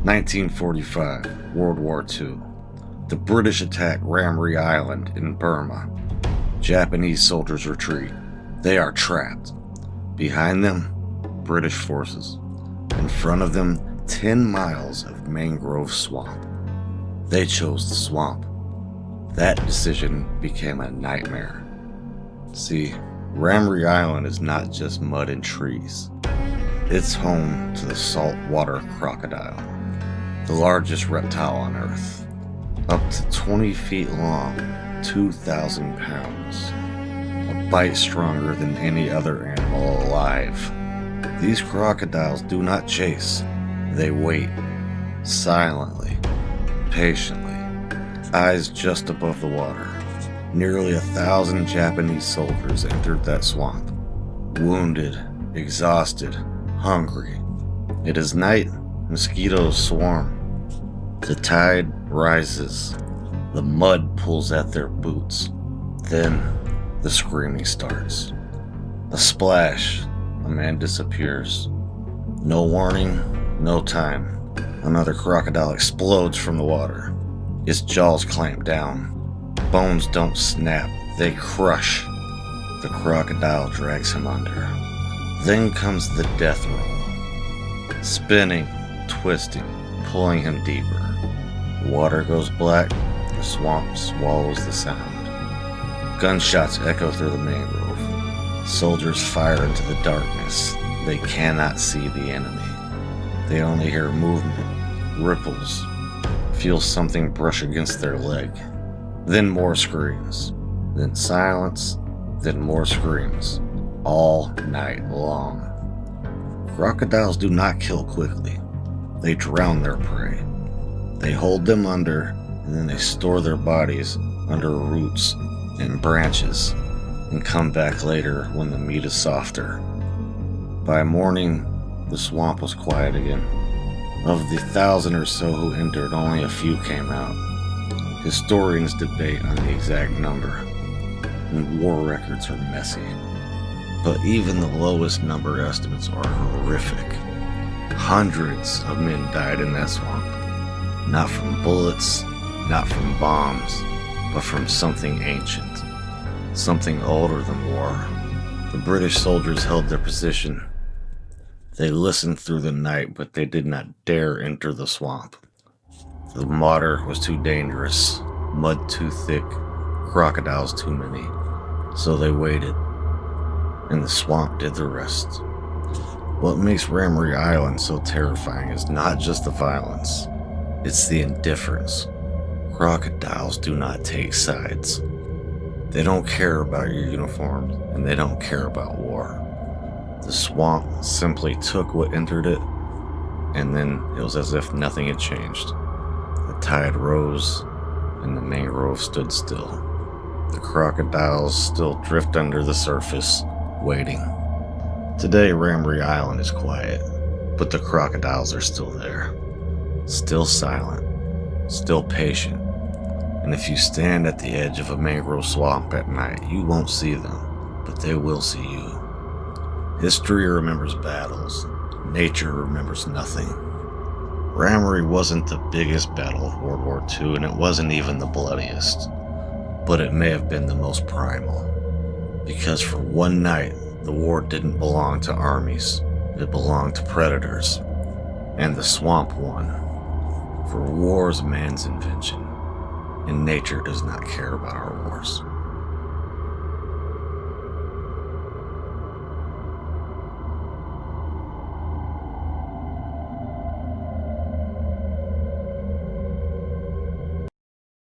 1945, World War II. The British attack Ramree Island in Burma. Japanese soldiers retreat. They are trapped. Behind them, British forces. In front of them, 10 miles of mangrove swamp. They chose the swamp. That decision became a nightmare. See, Ramree Island is not just mud and trees. It's home to the saltwater crocodile, the largest reptile on Earth. Up to 20 feet long, 2,000 pounds. A bite stronger than any other animal alive. These crocodiles do not chase. They wait, silently, patiently, eyes just above the water. Nearly 1,000 Japanese soldiers entered that swamp, wounded, exhausted, hungry. It is night, mosquitoes swarm. The tide rises, the mud pulls at their boots. Then the screaming starts. A splash, a man disappears. No warning, no time. Another crocodile explodes from the water. Its jaws clamp down. Bones don't snap, they crush. The crocodile drags him under. Then comes the death roll. Spinning, twisting, pulling him deeper. Water goes black, the swamp swallows the sound. Gunshots echo through the mangrove. Soldiers fire into the darkness. They cannot see the enemy. They only hear movement, ripples, feel something brush against their leg. Then more screams, then silence, then more screams, all night long. Crocodiles do not kill quickly. They drown their prey. They hold them under, and then they store their bodies under roots and branches, and come back later when the meat is softer. By morning, the swamp was quiet again. Of the 1,000 or so who entered, only a few came out. Historians debate on the exact number, and war records are messy. But even the lowest number estimates are horrific. Hundreds of men died in that swamp. Not from bullets, not from bombs, but from something ancient. Something older than war. The British soldiers held their position. They listened through the night, but they did not dare enter the swamp. The water was too dangerous, mud too thick, crocodiles too many. So they waited, and the swamp did the rest. What makes Ramree Island so terrifying is not just the violence, it's the indifference. Crocodiles do not take sides. They don't care about your uniform, and they don't care about war. The swamp simply took what entered it, and then it was as if nothing had changed. The tide rose, and the mangrove stood still. The crocodiles still drift under the surface, waiting. Today, Ramree Island is quiet, but the crocodiles are still there. Still silent, still patient. And if you stand at the edge of a mangrove swamp at night, you won't see them, but they will see you. History remembers battles. Nature remembers nothing. Ramree wasn't the biggest battle of World War II, and it wasn't even the bloodiest. But it may have been the most primal. Because for one night, the war didn't belong to armies. It belonged to predators. And the swamp won. For war is man's invention, and nature does not care about our wars.